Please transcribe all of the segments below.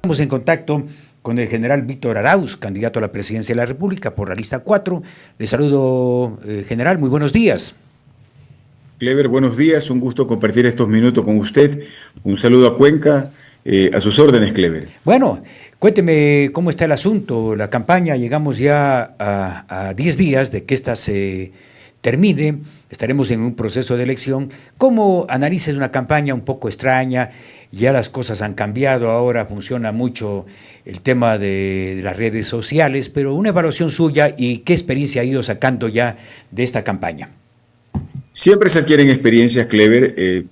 Estamos en contacto con el general Víctor Arauz, candidato a la presidencia de la República por la lista 4. Le saludo, general, muy buenos días. Clever, buenos días, un gusto compartir estos minutos con usted. Un saludo a Cuenca, a sus órdenes, Clever. Bueno, cuénteme cómo está el asunto, la campaña. Llegamos ya a 10 días de que esta se termine. Estaremos en un proceso de elección. ¿Cómo analiza una campaña un poco extraña? Ya las cosas han cambiado, ahora funciona mucho el tema de las redes sociales, pero una evaluación suya y qué experiencia ha ido sacando ya de esta campaña. Siempre se adquieren experiencias, Clever.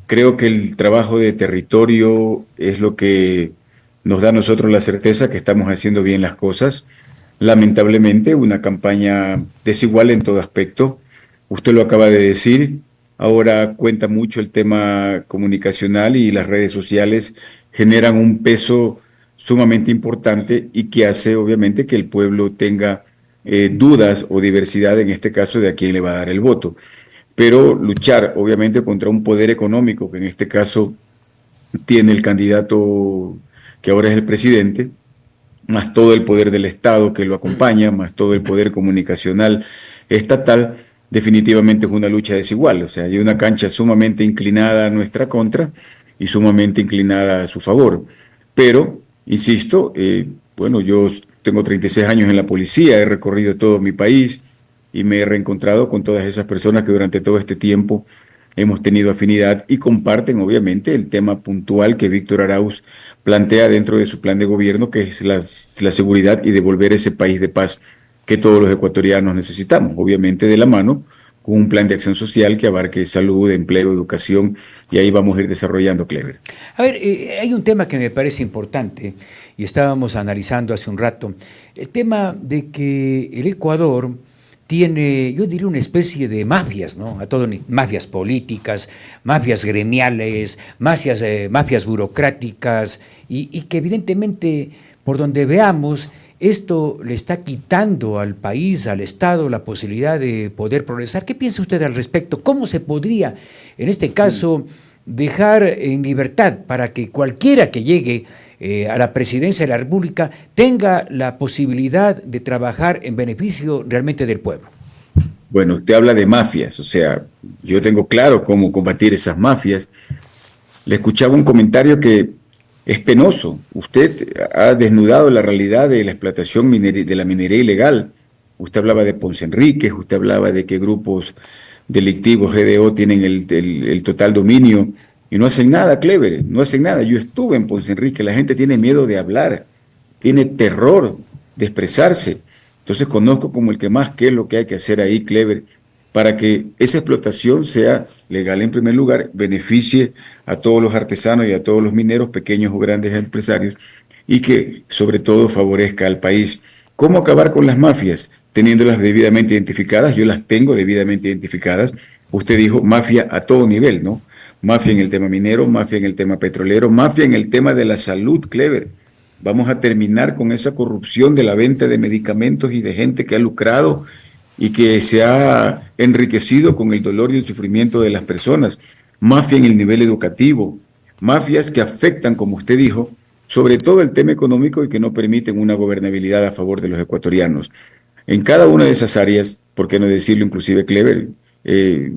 Creo que el trabajo de territorio es lo que nos da a nosotros la certeza que estamos haciendo bien las cosas. Lamentablemente, una campaña desigual en todo aspecto. Usted lo acaba de decir. Ahora cuenta mucho el tema comunicacional y las redes sociales generan un peso sumamente importante y que hace obviamente que el pueblo tenga dudas o diversidad en este caso de a quién le va a dar el voto. Pero luchar obviamente contra un poder económico que en este caso tiene el candidato que ahora es el presidente, más todo el poder del Estado que lo acompaña, más todo el poder comunicacional estatal, definitivamente es una lucha desigual. O sea, hay una cancha sumamente inclinada a nuestra contra y sumamente inclinada a su favor. Pero, insisto, bueno, yo tengo 36 años en la policía, he recorrido todo mi país y me he reencontrado con todas esas personas que durante todo este tiempo hemos tenido afinidad y comparten obviamente el tema puntual que Víctor Arauz plantea dentro de su plan de gobierno, que es la seguridad y devolver ese país de paz que todos los ecuatorianos necesitamos, obviamente de la mano con un plan de acción social que abarque salud, empleo, educación, y ahí vamos a ir desarrollando, Clever. A ver, hay un tema que me parece importante y estábamos analizando hace un rato, el tema de que el Ecuador tiene, yo diría, una especie de mafias, ¿no? A todo, mafias políticas, mafias gremiales, mafias burocráticas, y que evidentemente, por donde veamos, esto le está quitando al país, al Estado, la posibilidad de poder progresar. ¿Qué piensa usted al respecto? ¿Cómo se podría, en este caso, dejar en libertad para que cualquiera que llegue a la presidencia de la República tenga la posibilidad de trabajar en beneficio realmente del pueblo? Bueno, usted habla de mafias, o sea, yo tengo claro cómo combatir esas mafias. Le escuchaba un comentario que es penoso. Usted ha desnudado la realidad de la explotación de la minería ilegal. Usted hablaba de Ponce Enríquez, usted hablaba de que grupos delictivos GDO tienen el total dominio y no hacen nada, Clever, no hacen nada. Yo estuve en Ponce Enríquez, la gente tiene miedo de hablar, tiene terror de expresarse. Entonces conozco como el que más qué es lo que hay que hacer ahí, Clever, para que esa explotación sea legal en primer lugar, beneficie a todos los artesanos y a todos los mineros, pequeños o grandes empresarios, y que sobre todo favorezca al país. ¿Cómo acabar con las mafias? Teniéndolas debidamente identificadas, yo las tengo debidamente identificadas. Usted dijo mafia a todo nivel, ¿no? Mafia en el tema minero, mafia en el tema petrolero, mafia en el tema de la salud, Clever. Vamos a terminar con esa corrupción de la venta de medicamentos y de gente que ha lucrado y que se ha enriquecido con el dolor y el sufrimiento de las personas. Mafia en el nivel educativo, mafias que afectan, como usted dijo, sobre todo el tema económico y que no permiten una gobernabilidad a favor de los ecuatorianos. En cada una de esas áreas, por qué no decirlo inclusive, Clever,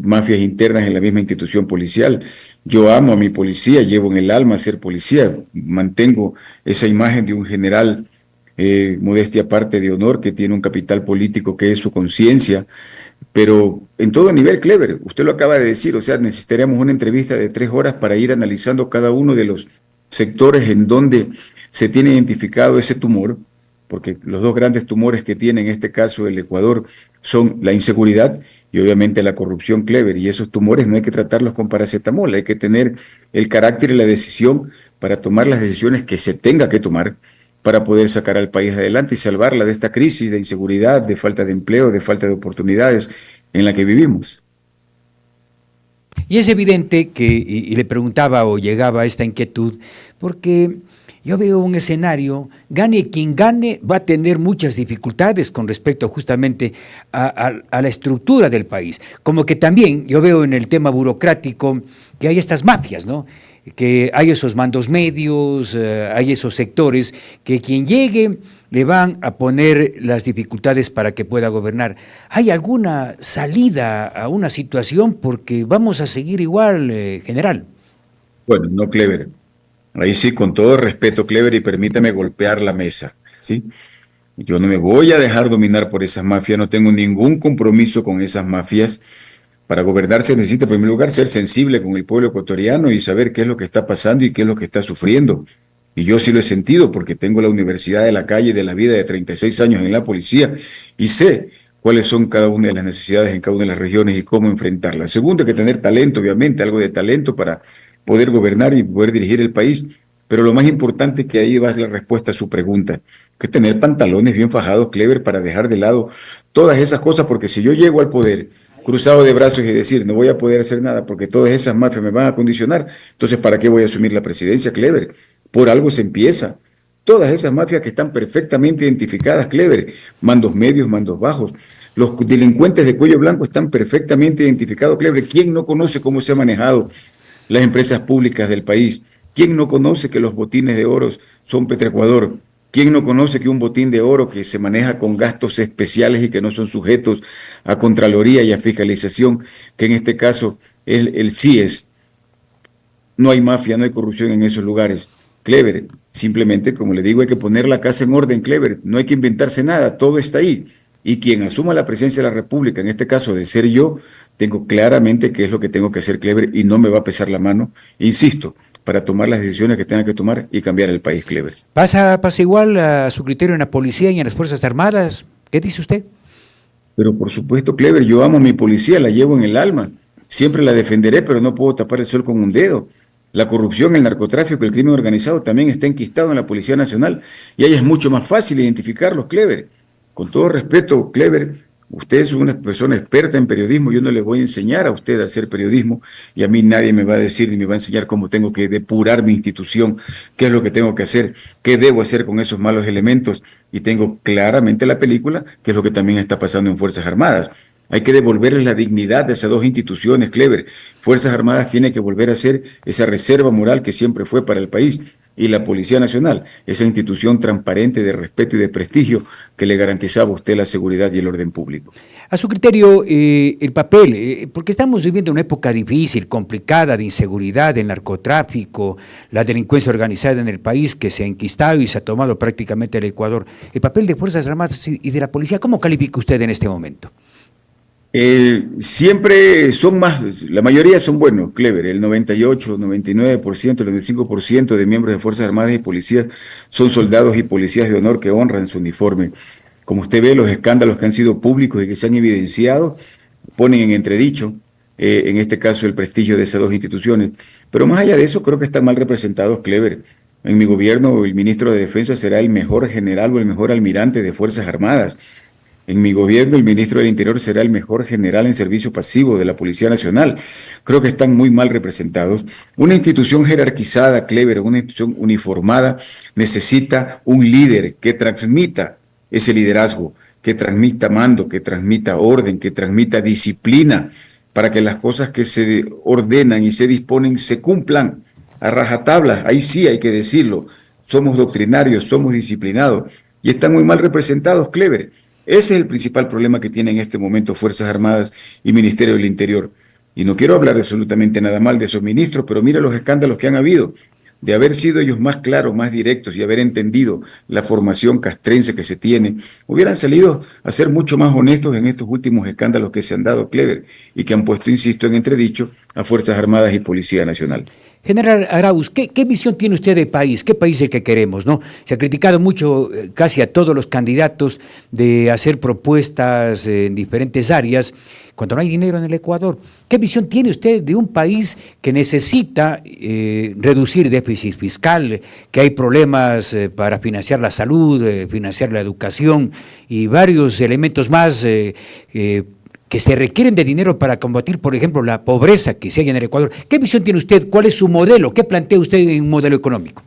mafias internas en la misma institución policial. Yo amo a mi policía, llevo en el alma ser policía, mantengo esa imagen de un general, modestia aparte, de honor, que tiene un capital político que es su conciencia, pero en todo nivel, Clever, usted lo acaba de decir, o sea, necesitaríamos una entrevista de 3 horas para ir analizando cada uno de los sectores en donde se tiene identificado ese tumor, porque los dos grandes tumores que tiene en este caso el Ecuador son la inseguridad y obviamente la corrupción, Clever, y esos tumores no hay que tratarlos con paracetamol, hay que tener el carácter y la decisión para tomar las decisiones que se tenga que tomar para poder sacar al país adelante y salvarla de esta crisis de inseguridad, de falta de empleo, de falta de oportunidades en la que vivimos. Y es evidente que, y le preguntaba o llegaba a esta inquietud, porque yo veo un escenario, gane quien gane, va a tener muchas dificultades con respecto justamente a la estructura del país. Como que también yo veo en el tema burocrático que hay estas mafias, ¿no? que hay esos mandos medios, hay esos sectores que quien llegue le van a poner las dificultades para que pueda gobernar. ¿Hay alguna salida a una situación? Porque vamos a seguir igual, general. Bueno, no, Clever. Ahí sí, con todo respeto, Clever, y permítame golpear la mesa, ¿sí? Yo no me voy a dejar dominar por esas mafias, no tengo ningún compromiso con esas mafias. Para gobernar se necesita, en primer lugar, ser sensible con el pueblo ecuatoriano y saber qué es lo que está pasando y qué es lo que está sufriendo. Y yo sí lo he sentido porque tengo la universidad de la calle, de la vida de 36 años en la policía y sé cuáles son cada una de las necesidades en cada una de las regiones y cómo enfrentarlas. Segundo, hay que tener talento, obviamente, algo de talento para poder gobernar y poder dirigir el país. Pero lo más importante es que ahí va la respuesta a su pregunta. Hay que tener pantalones bien fajados, Clever, para dejar de lado todas esas cosas, porque si yo llego al poder cruzado de brazos y decir no voy a poder hacer nada porque todas esas mafias me van a condicionar, entonces ¿para qué voy a asumir la presidencia, Clever? Por algo se empieza. Todas esas mafias que están perfectamente identificadas, Clever, mandos medios, mandos bajos. Los delincuentes de cuello blanco están perfectamente identificados, Clever. ¿Quién no conoce cómo se ha manejado las empresas públicas del país? ¿Quién no conoce que los botines de oro son Petroecuador? ¿Quién no conoce que un botín de oro que se maneja con gastos especiales y que no son sujetos a Contraloría y a fiscalización, que en este caso es el CIES? No hay mafia, no hay corrupción en esos lugares. Clever, simplemente, como le digo, hay que poner la casa en orden, Clever. No hay que inventarse nada, todo está ahí. Y quien asuma la presidencia de la República, en este caso de ser yo, tengo claramente qué es lo que tengo que hacer, Clever, y no me va a pesar la mano, insisto, para tomar las decisiones que tenga que tomar y cambiar el país, Clever. ¿Pasa igual a su criterio en la policía y en las Fuerzas Armadas? ¿Qué dice usted? Pero por supuesto, Clever, yo amo a mi policía, la llevo en el alma. Siempre la defenderé, pero no puedo tapar el sol con un dedo. La corrupción, el narcotráfico, el crimen organizado también está enquistado en la Policía Nacional y ahí es mucho más fácil identificarlos, Clever. Con todo respeto, Clever, usted es una persona experta en periodismo, yo no le voy a enseñar a usted a hacer periodismo y a mí nadie me va a decir ni me va a enseñar cómo tengo que depurar mi institución, qué es lo que tengo que hacer, qué debo hacer con esos malos elementos y tengo claramente la película, que es lo que también está pasando en Fuerzas Armadas. Hay que devolverles la dignidad de esas dos instituciones, Clever. Fuerzas Armadas tiene que volver a ser esa reserva moral que siempre fue para el país. Y la Policía Nacional, esa institución transparente de respeto y de prestigio que le garantizaba a usted la seguridad y el orden público. A su criterio, el papel, porque estamos viviendo una época difícil, complicada, de inseguridad, de narcotráfico, la delincuencia organizada en el país que se ha enquistado y se ha tomado prácticamente el Ecuador. El papel de Fuerzas Armadas y de la policía, ¿cómo califica usted en este momento? Siempre son más, la mayoría son buenos, Clever, el 98, 99%, el 95% de miembros de Fuerzas Armadas y Policías son soldados y policías de honor que honran su uniforme. Como usted ve, los escándalos que han sido públicos y que se han evidenciado ponen en entredicho, en este caso, el prestigio de esas dos instituciones. Pero más allá de eso, creo que están mal representados, Clever. En mi gobierno, el ministro de Defensa será el mejor general o el mejor almirante de Fuerzas Armadas. En mi gobierno, el ministro del Interior será el mejor general en servicio pasivo de la Policía Nacional. Creo que están muy mal representados. Una institución jerarquizada, Clever, una institución uniformada, necesita un líder que transmita ese liderazgo, que transmita mando, que transmita orden, que transmita disciplina, para que las cosas que se ordenan y se disponen se cumplan a rajatabla. Ahí sí hay que decirlo. Somos doctrinarios, somos disciplinados y están muy mal representados, Clever. Ese es el principal problema que tienen en este momento Fuerzas Armadas y Ministerio del Interior. Y no quiero hablar de absolutamente nada mal de esos ministros, pero mira los escándalos que han habido, de haber sido ellos más claros, más directos y haber entendido la formación castrense que se tiene, hubieran salido a ser mucho más honestos en estos últimos escándalos que se han dado, Clever, y que han puesto, insisto, en entredicho a Fuerzas Armadas y Policía Nacional. General Arauz, ¿qué visión tiene usted de país? ¿Qué país es el que queremos? ¿No? Se ha criticado mucho, casi a todos los candidatos, de hacer propuestas en diferentes áreas cuando no hay dinero en el Ecuador. ¿Qué visión tiene usted de un país que necesita reducir déficit fiscal, que hay problemas para financiar la salud, financiar la educación y varios elementos más que se requieren de dinero para combatir, por ejemplo, la pobreza que se hay en el Ecuador? ¿Qué visión tiene usted? ¿Cuál es su modelo? ¿Qué plantea usted en un modelo económico?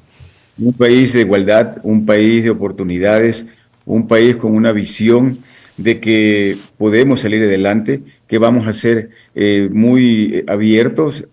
Un país de igualdad, un país de oportunidades, un país con una visión de que podemos salir adelante, que vamos a ser muy abiertos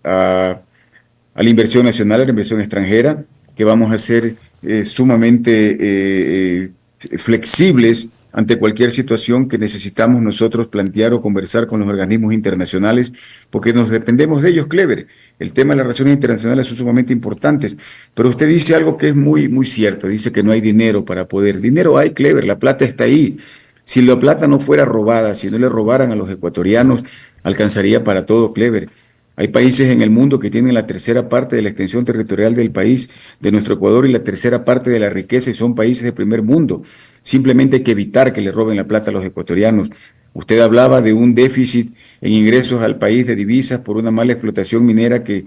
a la inversión nacional, a la inversión extranjera, que vamos a ser sumamente flexibles ante cualquier situación que necesitamos nosotros plantear o conversar con los organismos internacionales, porque nos dependemos de ellos, Clever. El tema de las relaciones internacionales son sumamente importantes, pero usted dice algo que es muy, muy cierto, dice que no hay dinero para poder. Dinero hay, Clever, la plata está ahí. Si la plata no fuera robada, si no le robaran a los ecuatorianos, alcanzaría para todo, Clever. Hay países en el mundo que tienen la tercera parte de la extensión territorial del país, de nuestro Ecuador, y la tercera parte de la riqueza, y son países de primer mundo. Simplemente hay que evitar que le roben la plata a los ecuatorianos. Usted hablaba de un déficit en ingresos al país de divisas por una mala explotación minera que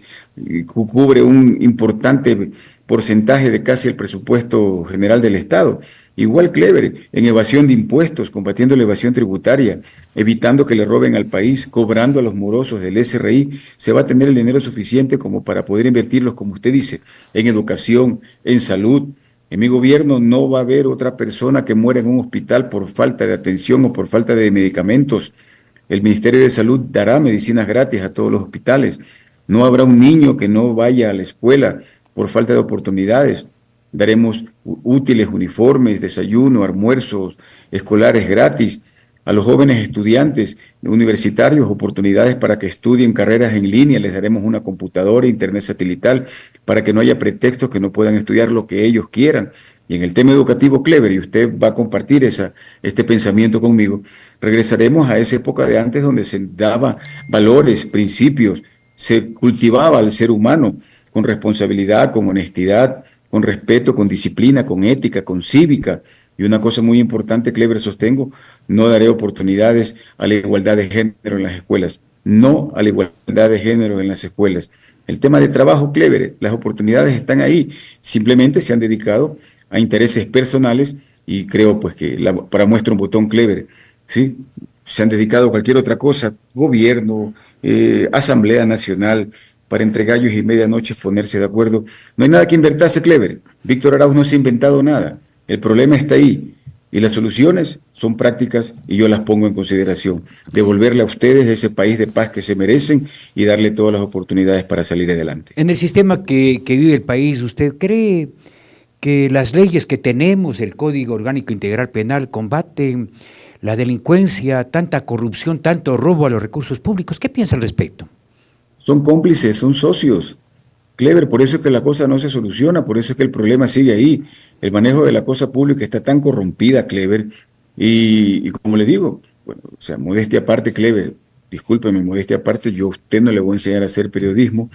cubre un importante porcentaje de casi el presupuesto general del Estado. Igual Clever, en evasión de impuestos, combatiendo la evasión tributaria, evitando que le roben al país, cobrando a los morosos del SRI, se va a tener el dinero suficiente como para poder invertirlos, como usted dice, en educación, en salud. En mi gobierno no va a haber otra persona que muera en un hospital por falta de atención o por falta de medicamentos. El Ministerio de Salud dará medicinas gratis a todos los hospitales. No habrá un niño que no vaya a la escuela por falta de oportunidades. Daremos útiles, uniformes, desayuno, almuerzos escolares gratis a los jóvenes estudiantes universitarios, oportunidades para que estudien carreras en línea. Les daremos una computadora, internet satelital, para que no haya pretextos que no puedan estudiar lo que ellos quieran. Y en el tema educativo, Clever, y usted va a compartir este pensamiento conmigo, regresaremos a esa época de antes donde se daba valores, principios, se cultivaba al ser humano con responsabilidad, con honestidad, con respeto, con disciplina, con ética, con cívica. Y una cosa muy importante, Clever, sostengo, no daré oportunidades a la igualdad de género en las escuelas. No a la igualdad de género en las escuelas. El tema de trabajo, Clever, las oportunidades están ahí. Simplemente se han dedicado a intereses personales y creo pues que para muestra un botón, Clever, ¿sí? Se han dedicado a cualquier otra cosa, gobierno, Asamblea Nacional, para entre gallos y medianoche ponerse de acuerdo. No hay nada que inventarse, Clever. Víctor Arauz no se ha inventado nada. El problema está ahí. Y las soluciones son prácticas y yo las pongo en consideración. Devolverle a ustedes ese país de paz que se merecen y darle todas las oportunidades para salir adelante. En el sistema que vive el país, ¿usted cree que las leyes que tenemos, el Código Orgánico Integral Penal, combaten la delincuencia, tanta corrupción, tanto robo a los recursos públicos? ¿Qué piensa al respecto? Son cómplices, son socios. Clever, por eso es que la cosa no se soluciona, por eso es que el problema sigue ahí. El manejo de la cosa pública está tan corrompida, Clever, y como le digo, bueno, o sea, modestia aparte, Clever, discúlpeme, modestia aparte, yo a usted no le voy a enseñar a hacer periodismo,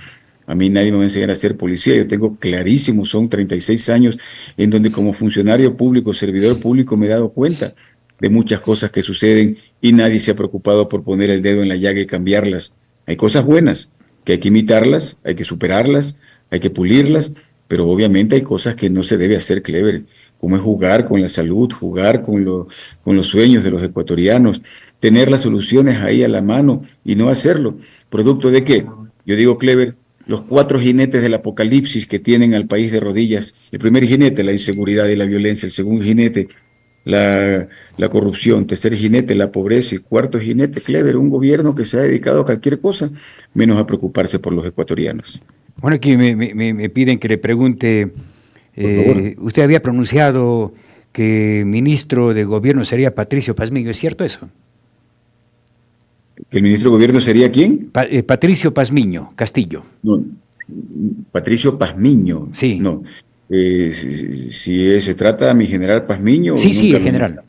a mí nadie me va a enseñar a ser policía, yo tengo clarísimo, son 36 años en donde como funcionario público, servidor público, me he dado cuenta de muchas cosas que suceden y nadie se ha preocupado por poner el dedo en la llaga y cambiarlas. Hay cosas buenas, que hay que imitarlas, hay que superarlas, hay que pulirlas, pero obviamente hay cosas que no se debe hacer, Clever, como es jugar con la salud, jugar con los sueños de los ecuatorianos, tener las soluciones ahí a la mano y no hacerlo. ¿Producto de qué? Yo digo, Clever, los 4 jinetes del apocalipsis que tienen al país de rodillas. El primer jinete, la inseguridad y la violencia. El segundo jinete, la corrupción. Tercer jinete, la pobreza. Y cuarto jinete, Clever, un gobierno que se ha dedicado a cualquier cosa, menos a preocuparse por los ecuatorianos. Bueno, aquí me piden que le pregunte, Por favor. usted había pronunciado que ministro de gobierno sería Patricio Pazmiño, ¿es cierto eso? ¿Que el ministro de gobierno sería quién? Patricio Pazmiño Castillo. No, Patricio Pazmiño. Sí. No. Si se trata de mi general Pazmiño, Sí, sí, nunca el lo... general.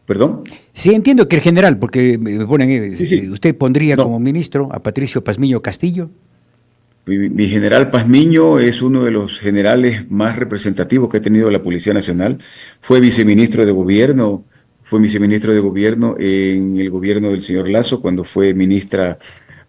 ¿Perdón? Sí, entiendo que el general, porque me ponen, Sí, sí. usted pondría No. como ministro a Patricio Pazmiño Castillo. Mi general Pazmiño es uno de los generales más representativos que ha tenido la Policía Nacional. Fue viceministro de gobierno, fue viceministro de gobierno en el gobierno del señor Lazo, cuando fue ministra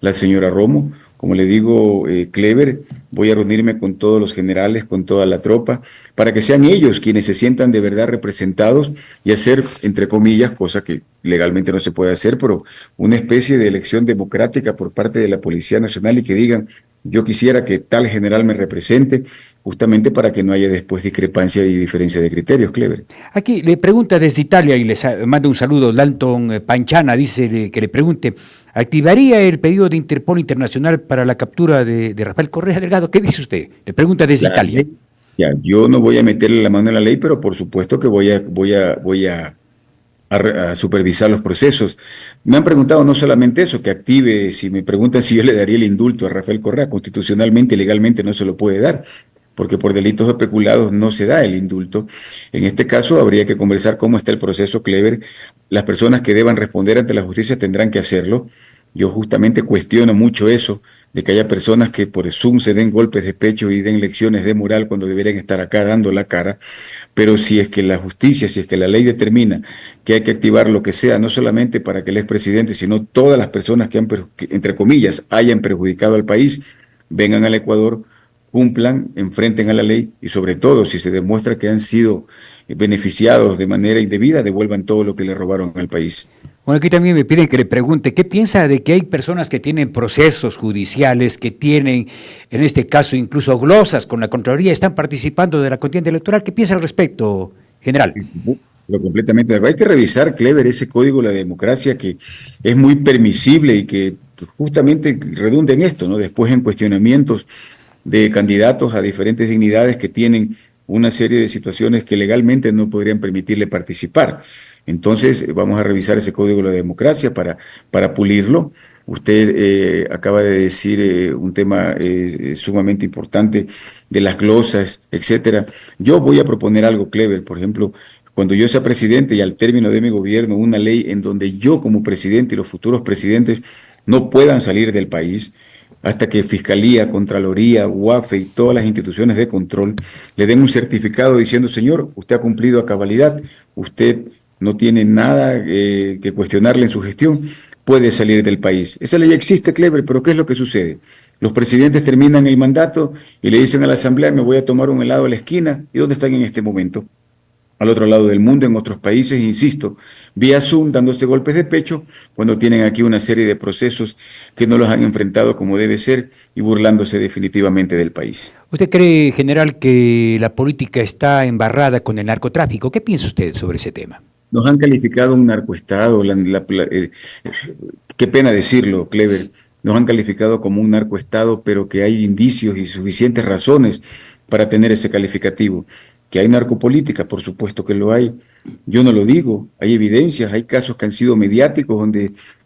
la señora Romo. Como le digo, Clever, voy a reunirme con todos los generales, con toda la tropa, para que sean ellos quienes se sientan de verdad representados y hacer, entre comillas, cosa que legalmente no se puede hacer, pero una especie de elección democrática por parte de la Policía Nacional y que digan: yo quisiera que tal general me represente, justamente para que no haya después discrepancia y diferencia de criterios, Clever. Aquí le pregunta desde Italia y les manda un saludo, Dalton Panchana, dice que le pregunte, ¿activaría el pedido de Interpol Internacional para la captura de Rafael Correa Delgado? ¿Qué dice usted? Le pregunta desde La Italia. ley, ya, yo no voy a meterle la mano en la ley, pero por supuesto que voy a supervisar los procesos. Me han preguntado no solamente eso, que active, si me preguntan si yo le daría el indulto a Rafael Correa, constitucionalmente y legalmente no se lo puede dar, porque por delitos peculados no se da el indulto. En este caso habría que conversar cómo está el proceso, Clever. Las personas que deban responder ante la justicia tendrán que hacerlo. Yo justamente cuestiono mucho eso, de que haya personas que por Zoom se den golpes de pecho y den lecciones de moral cuando deberían estar acá dando la cara. Pero si es que la justicia, si es que la ley determina que hay que activar lo que sea, no solamente para que el expresidente, sino todas las personas que, entre comillas, hayan perjudicado al país, vengan al Ecuador, cumplan, enfrenten a la ley y sobre todo, si se demuestra que han sido beneficiados de manera indebida, devuelvan todo lo que le robaron al país. Bueno, aquí también me piden que le pregunte, ¿qué piensa de que hay personas que tienen procesos judiciales, que tienen, en este caso, incluso glosas con la Contraloría, están participando de la contienda electoral? ¿Qué piensa al respecto, general? Lo completamente de acuerdo. Hay que revisar, Clever, ese código de la democracia que es muy permisible y que justamente redunda en esto, ¿no? Después en cuestionamientos de candidatos a diferentes dignidades que tienen una serie de situaciones que legalmente no podrían permitirle participar. Entonces, vamos a revisar ese código de la democracia para pulirlo. Usted acaba de decir un tema sumamente importante de las glosas, etcétera. Yo voy a proponer algo, Clever, por ejemplo, cuando yo sea presidente y al término de mi gobierno, una ley en donde yo como presidente y los futuros presidentes no puedan salir del país hasta que Fiscalía, Contraloría, UAFE y todas las instituciones de control le den un certificado diciendo, señor, usted ha cumplido a cabalidad, usted no tiene nada que cuestionarle en su gestión, puede salir del país. Esa ley existe, Clever, pero ¿qué es lo que sucede? Los presidentes terminan el mandato y le dicen a la Asamblea, me voy a tomar un helado a la esquina. ¿Y dónde están en este momento? Al otro lado del mundo, en otros países, insisto, vía Zoom, dándose golpes de pecho, cuando tienen aquí una serie de procesos que no los han enfrentado como debe ser y burlándose definitivamente del país. ¿Usted cree, general, que la política está embarrada con el narcotráfico? ¿Qué piensa usted sobre ese tema? Nos han calificado un narcoestado, qué pena decirlo, Clever, nos han calificado como un narcoestado, pero que hay indicios y suficientes razones para tener ese calificativo. Que hay narcopolítica, por supuesto que lo hay. Yo no lo digo, hay evidencias, hay casos que han sido mediáticos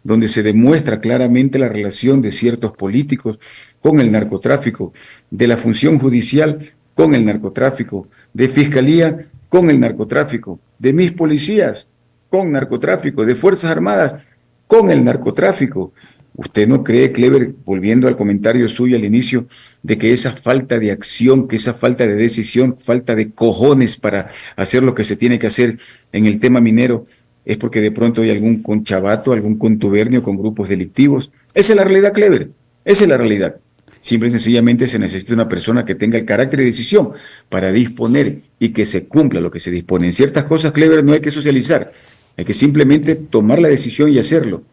donde se demuestra claramente la relación de ciertos políticos con el narcotráfico, de la función judicial con el narcotráfico, de fiscalía con el narcotráfico, de mis policías con narcotráfico, de Fuerzas Armadas con el narcotráfico. ¿Usted no cree, Clever, volviendo al comentario suyo al inicio, de que esa falta de acción, que esa falta de decisión, falta de cojones para hacer lo que se tiene que hacer en el tema minero, es porque de pronto hay algún conchavato, algún contubernio con grupos delictivos? Esa es la realidad, Clever, esa es la realidad. Simple y sencillamente se necesita una persona que tenga el carácter y decisión para disponer y que se cumpla lo que se dispone. En ciertas cosas, Clever, no hay que socializar, hay que simplemente tomar la decisión y hacerlo.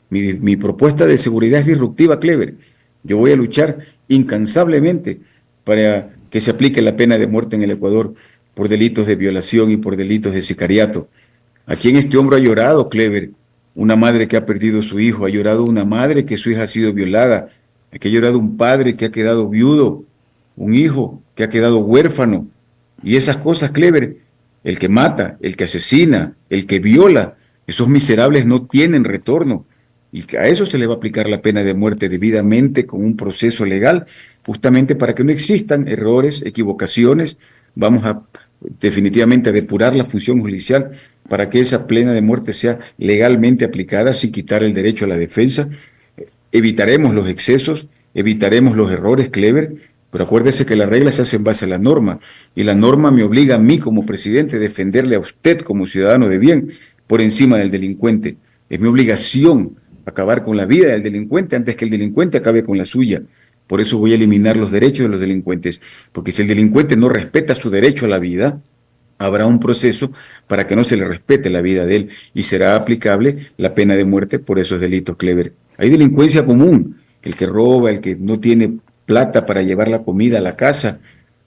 Mi propuesta de seguridad es disruptiva, Clever. Yo voy a luchar incansablemente para que se aplique la pena de muerte en el Ecuador por delitos de violación y por delitos de sicariato. Aquí en este hombro ha llorado, Clever, una madre que ha perdido a su hijo, ha llorado una madre que su hija ha sido violada, aquí ha llorado un padre que ha quedado viudo, un hijo que ha quedado huérfano. Y esas cosas, Clever, el que mata, el que asesina, el que viola, esos miserables no tienen retorno. Y a eso se le va a aplicar la pena de muerte debidamente con un proceso legal, justamente para que no existan errores, equivocaciones. Vamos a definitivamente a depurar la función judicial para que esa pena de muerte sea legalmente aplicada sin quitar el derecho a la defensa. Evitaremos los excesos, evitaremos los errores, Clever, pero acuérdese que la regla se hace en base a la norma y la norma me obliga a mí como presidente a defenderle a usted como ciudadano de bien por encima del delincuente. Es mi obligación acabar con la vida del delincuente antes que el delincuente acabe con la suya. Por eso voy a eliminar los derechos de los delincuentes, porque si el delincuente no respeta su derecho a la vida, habrá un proceso para que no se le respete la vida de él y será aplicable la pena de muerte por esos delitos, Clever. Hay delincuencia común, el que roba, el que no tiene plata para llevar la comida a la casa.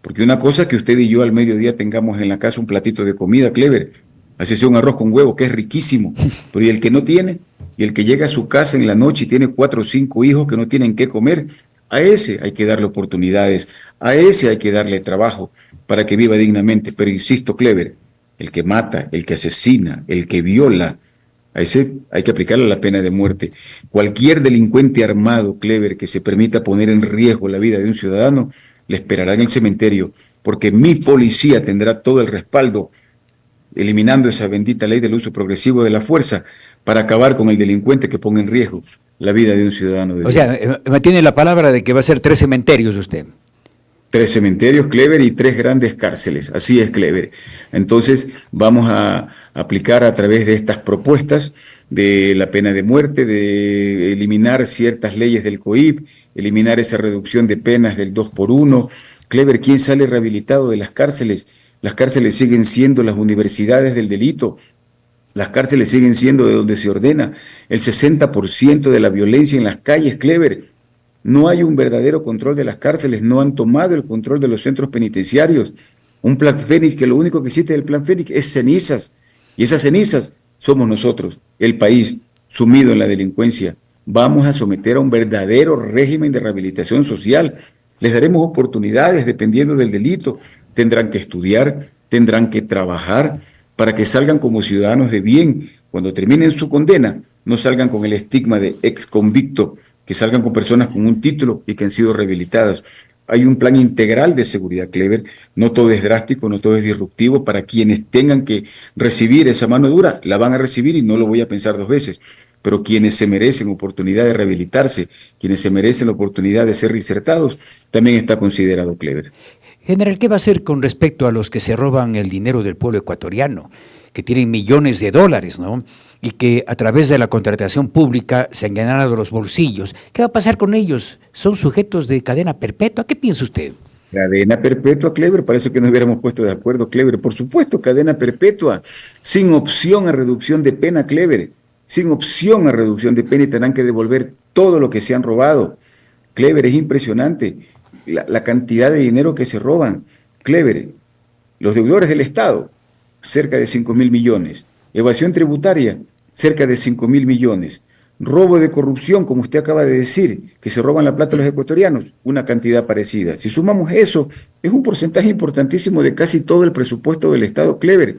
Porque una cosa es que usted y yo al mediodía tengamos en la casa un platito de comida, Clever, así sea un arroz con huevo, que es riquísimo, pero ¿y el que no tiene? Y el que llega a su casa en la noche y tiene 4 o 5 hijos que no tienen qué comer, a ese hay que darle oportunidades, a ese hay que darle trabajo para que viva dignamente. Pero insisto, Clever, el que mata, el que asesina, el que viola, a ese hay que aplicarle la pena de muerte. Cualquier delincuente armado, Clever, que se permita poner en riesgo la vida de un ciudadano, le esperará en el cementerio, porque mi policía tendrá todo el respaldo, eliminando esa bendita ley del uso progresivo de la fuerza, para acabar con el delincuente que ponga en riesgo la vida de un ciudadano de O bien. sea, me tiene la palabra de que va a ser 3 cementerios usted. 3 cementerios, Clever, y 3 grandes cárceles. Así es, Clever. Entonces, vamos a aplicar a través de estas propuestas de la pena de muerte, de eliminar ciertas leyes del COIP, eliminar esa reducción de penas del 2 por 1. Clever, ¿quién sale rehabilitado de las cárceles? Las cárceles siguen siendo las universidades del delito. Las cárceles siguen siendo de donde se ordena el 60% de la violencia en las calles, Clever. No hay un verdadero control de las cárceles, no han tomado el control de los centros penitenciarios. Un plan Fénix que lo único que existe del plan Fénix es cenizas. Y esas cenizas somos nosotros, el país sumido en la delincuencia. Vamos a someter a un verdadero régimen de rehabilitación social. Les daremos oportunidades dependiendo del delito. Tendrán que estudiar, tendrán que trabajar para que salgan como ciudadanos de bien. Cuando terminen su condena, no salgan con el estigma de ex convicto, que salgan con personas con un título y que han sido rehabilitadas. Hay un plan integral de seguridad, Clever. No todo es drástico, no todo es disruptivo. Para quienes tengan que recibir esa mano dura, la van a recibir y no lo voy a pensar 2 veces. Pero quienes se merecen oportunidad de rehabilitarse, quienes se merecen la oportunidad de ser reinsertados, también está considerado, Clever. General, ¿qué va a hacer con respecto a los que se roban el dinero del pueblo ecuatoriano, que tienen millones de dólares, ¿no? Y que a través de la contratación pública se han ganado los bolsillos? ¿Qué va a pasar con ellos? ¿Son sujetos de cadena perpetua? ¿Qué piensa usted? Cadena perpetua, Clever, parece que nos hubiéramos puesto de acuerdo, Clever. Por supuesto, cadena perpetua, sin opción a reducción de pena, Clever. Sin opción a reducción de pena y tendrán que devolver todo lo que se han robado. Clever, es impresionante la cantidad de dinero que se roban. Clever, los deudores del Estado, cerca de 5.000 millones. Evasión tributaria, cerca de 5.000 millones. Robo de corrupción, como usted acaba de decir, que se roban la plata a los ecuatorianos, una cantidad parecida. Si sumamos eso, es un porcentaje importantísimo de casi todo el presupuesto del Estado, Clever.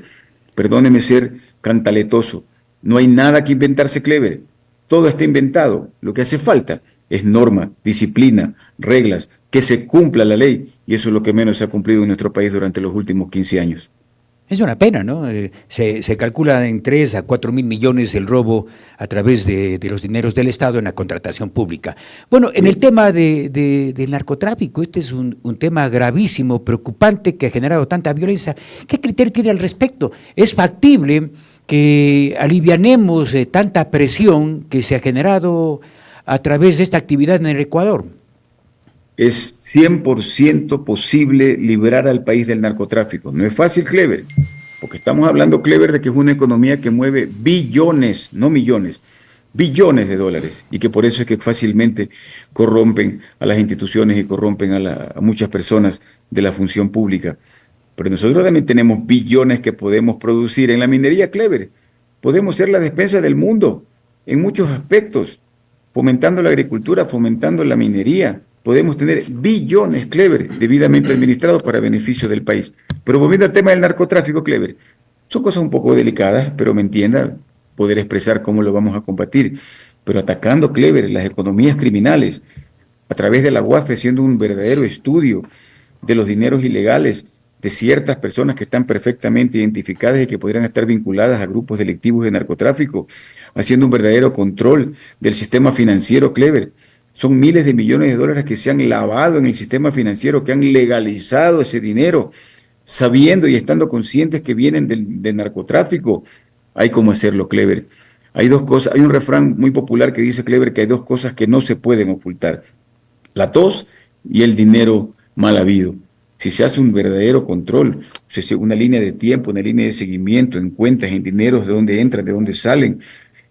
Perdóneme ser cantaletoso. No hay nada que inventarse, Clever. Todo está inventado. Lo que hace falta es norma, disciplina, reglas, que se cumpla la ley. Y eso es lo que menos se ha cumplido en nuestro país durante los últimos 15 años. Es una pena, ¿no? Se calcula en 3 a 4 mil millones el robo a través de los dineros del Estado en la contratación pública. Bueno, en el tema del narcotráfico, este es un tema gravísimo, preocupante, que ha generado tanta violencia. ¿Qué criterio tiene al respecto? ¿Es factible que alivianemos tanta presión que se ha generado a través de esta actividad en el Ecuador? Es 100% posible liberar al país del narcotráfico. No es fácil, Clever, porque estamos hablando, Clever, de que es una economía que mueve billones, no millones, billones de dólares, y que por eso es que fácilmente corrompen a las instituciones y corrompen a muchas personas de la función pública. Pero nosotros también tenemos billones que podemos producir en la minería, Clever. Podemos ser la despensa del mundo en muchos aspectos, fomentando la agricultura, fomentando la minería. Podemos tener billones, Clever, debidamente administrados para beneficio del país. Pero volviendo al tema del narcotráfico, Clever, son cosas un poco delicadas, pero me entienda poder expresar cómo lo vamos a combatir. Pero atacando, Clever, las economías criminales, a través de la UAFE, haciendo un verdadero estudio de los dineros ilegales de ciertas personas que están perfectamente identificadas y que podrían estar vinculadas a grupos delictivos de narcotráfico, haciendo un verdadero control del sistema financiero, Clever. Son miles de millones de dólares que se han lavado en el sistema financiero, que han legalizado ese dinero, sabiendo y estando conscientes que vienen del narcotráfico. Hay cómo hacerlo, Clever. Hay 2 cosas, hay un refrán muy popular que dice, Clever, que hay 2 cosas que no se pueden ocultar: la tos y el dinero mal habido. Si se hace un verdadero control, una línea de tiempo, una línea de seguimiento en cuentas, en dineros, de dónde entran, de dónde salen,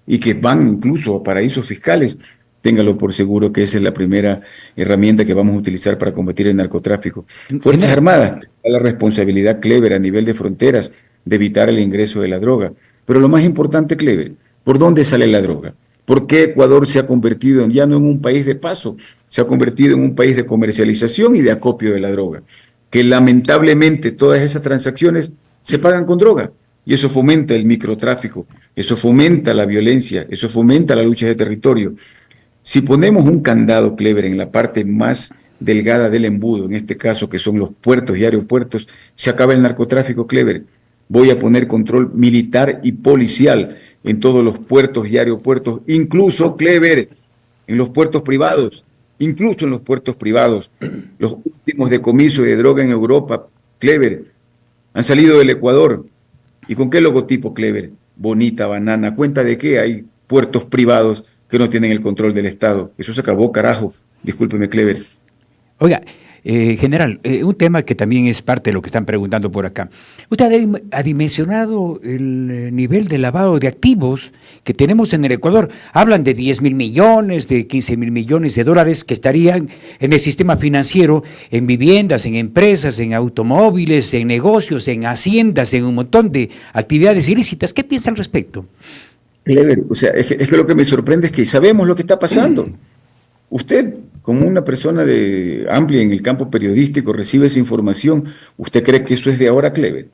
y que van incluso a paraísos fiscales, téngalo por seguro que esa es la primera herramienta que vamos a utilizar para combatir el narcotráfico. Fuerzas General, Armadas, la responsabilidad, Clever, a nivel de fronteras, de evitar el ingreso de la droga. Pero lo más importante, Clever, ¿por dónde sale la droga? ¿Por qué Ecuador se ha convertido ya no en un país de paso, se ha convertido en un país de comercialización y de acopio de la droga? Que lamentablemente todas esas transacciones se pagan con droga. Y eso fomenta el microtráfico, eso fomenta la violencia, eso fomenta la lucha de territorio. Si ponemos un candado, Clever, en la parte más delgada del embudo, en este caso que son los puertos y aeropuertos, se acaba el narcotráfico, Clever. Voy a poner control militar y policial en todos los puertos y aeropuertos, incluso, Clever, en los puertos privados, incluso en los puertos privados. Los últimos decomisos de droga en Europa, Clever, han salido del Ecuador. ¿Y con qué logotipo, Clever? Bonita banana. ¿Cuenta de qué hay puertos privados que no tienen el control del Estado? Eso se acabó, carajo. Discúlpeme, Clever. oiga, general, un tema que también es parte de lo que están preguntando por acá. Usted ha dimensionado el nivel de lavado de activos que tenemos en el Ecuador. Hablan de 10.000 millones, de 15.000 millones de dólares que estarían en el sistema financiero, en viviendas, en empresas, en automóviles, en negocios, en haciendas, en un montón de actividades ilícitas. ¿Qué piensa al respecto? Clever, o sea, es que lo que me sorprende es que sabemos lo que está pasando. Usted, como una persona amplia en el campo periodístico, recibe esa información. ¿Usted cree que eso es de ahora, Clever?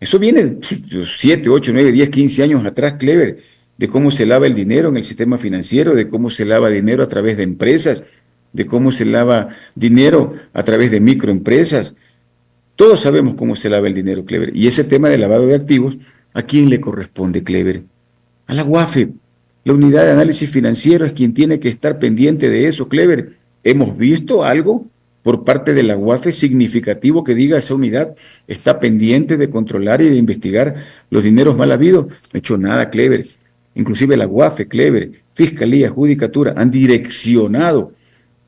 Eso viene de 7, 8, 9, 10, 15 años atrás, Clever, de cómo se lava el dinero en el sistema financiero, de cómo se lava dinero a través de empresas, de cómo se lava dinero a través de microempresas. Todos sabemos cómo se lava el dinero, Clever. Y ese tema de lavado de activos, ¿a quién le corresponde, Clever? A la UAFE. La unidad de análisis financiero es quien tiene que estar pendiente de eso, Clever. ¿Hemos visto algo por parte de la UAFE significativo que diga esa unidad está pendiente de controlar y de investigar los dineros mal habidos? No ha hecho nada, Clever. Inclusive la UAFE, Clever, Fiscalía, Judicatura han direccionado.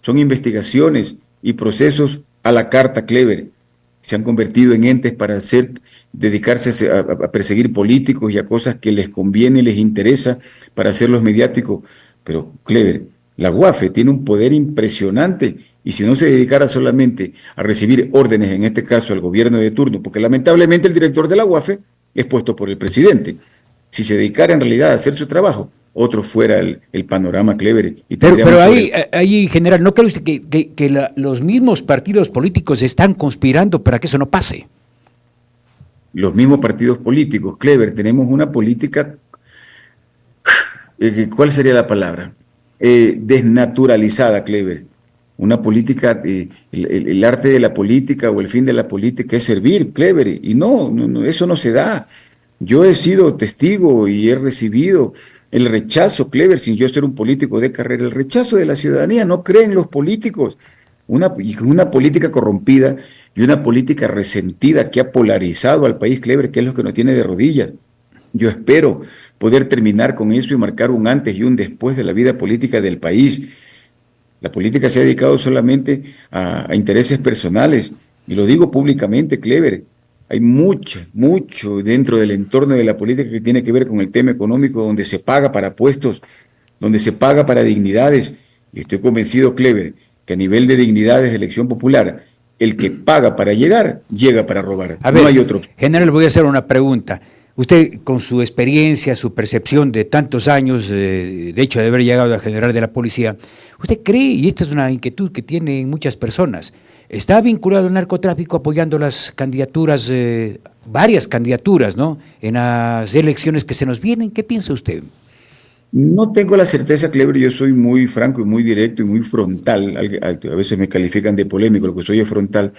Son investigaciones y procesos a la carta, Clever. Se han convertido en entes para dedicarse a perseguir políticos y a cosas que les conviene y les interesa para hacerlos mediáticos. Pero, Clever, la UAFE tiene un poder impresionante y si no se dedicara solamente a recibir órdenes, en este caso al gobierno de turno, porque lamentablemente el director de la UAFE es puesto por el presidente, si se dedicara en realidad a hacer su trabajo, otro fuera el panorama, Clever. Y Pero ahí, general, ¿no cree usted que los mismos partidos políticos están conspirando para que eso no pase? Los mismos partidos políticos, Clever, tenemos una política, ¿cuál sería la palabra? Desnaturalizada, Clever. Una política, el arte de la política o el fin de la política es servir, Clever, y no, eso no se da. Yo he sido testigo y he recibido el rechazo, Clever, sin yo ser un político de carrera, el rechazo de la ciudadanía, no creen los políticos. Una política corrompida y una política resentida que ha polarizado al país, Clever, que es lo que nos tiene de rodillas. Yo espero poder terminar con eso y marcar un antes y un después de la vida política del país. La política se ha dedicado solamente a intereses personales, y lo digo públicamente, Clever. Hay mucho dentro del entorno de la política que tiene que ver con el tema económico, donde se paga para puestos, donde se paga para dignidades. Y estoy convencido, Clever, que a nivel de dignidades de elección popular, el que paga para llegar, llega para robar. A No ver, hay otro. general, voy a hacer una pregunta. Usted, con su experiencia, su percepción de tantos años, de hecho de haber llegado a general de la policía, ¿usted cree, y esta es una inquietud que tienen muchas personas, está vinculado al narcotráfico apoyando las candidaturas, varias candidaturas, ¿no?, en las elecciones que se nos vienen? ¿Qué piensa usted? No tengo la certeza, Clever, yo soy muy franco y muy directo y muy frontal. A veces me califican de polémico, lo que soy es frontal,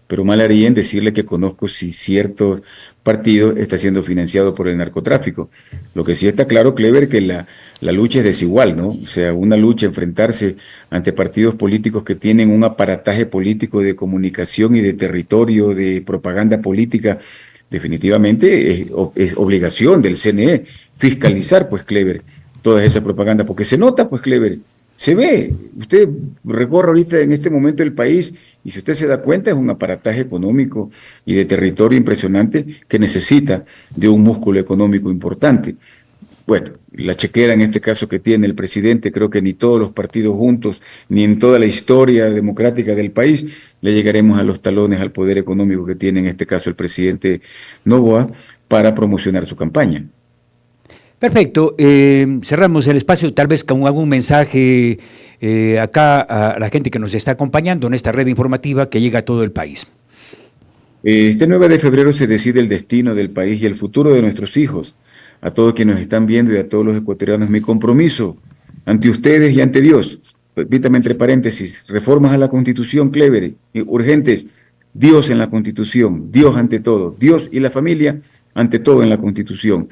pero mal haría en decirle que conozco si cierto partido está siendo financiado por el narcotráfico. Lo que sí está claro, Clever, que la lucha es desigual, ¿no? O sea, una lucha, enfrentarse ante partidos políticos que tienen un aparataje político de comunicación y de territorio, de propaganda política, definitivamente es obligación del CNE fiscalizar, pues, Clever, toda esa propaganda, porque se nota, pues, Clever, se ve. Usted recorre ahorita en este momento el país y si usted se da cuenta es un aparataje económico y de territorio impresionante que necesita de un músculo económico importante. bueno, la chequera en este caso que tiene el presidente, creo que ni todos los partidos juntos, ni en toda la historia democrática del país, le llegaremos a los talones al poder económico que tiene en este caso el presidente Noboa para promocionar su campaña. Perfecto. Cerramos el espacio tal vez con algún mensaje acá a la gente que nos está acompañando en esta red informativa que llega a todo el país. Este 9 de febrero se decide el destino del país y el futuro de nuestros hijos. A todos quienes nos están viendo y a todos los ecuatorianos, mi compromiso ante ustedes y ante Dios. Permítame entre paréntesis, reformas a la Constitución, clévere, urgentes. Dios en la Constitución, Dios ante todo, Dios y la familia ante todo en la Constitución.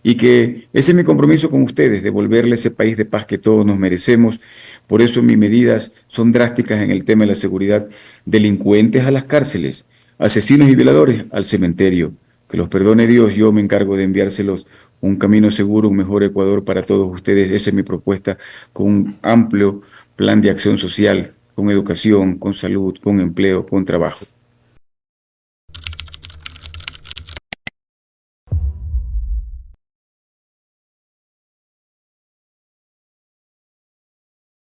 Y que ese es mi compromiso con ustedes, devolverle ese país de paz que todos nos merecemos. Por eso mis medidas son drásticas en el tema de la seguridad. Delincuentes a las cárceles, asesinos y violadores al cementerio. Que los perdone Dios, yo me encargo de enviárselos un camino seguro, un mejor Ecuador para todos ustedes. Esa es mi propuesta, con un amplio plan de acción social, con educación, con salud, con empleo, con trabajo.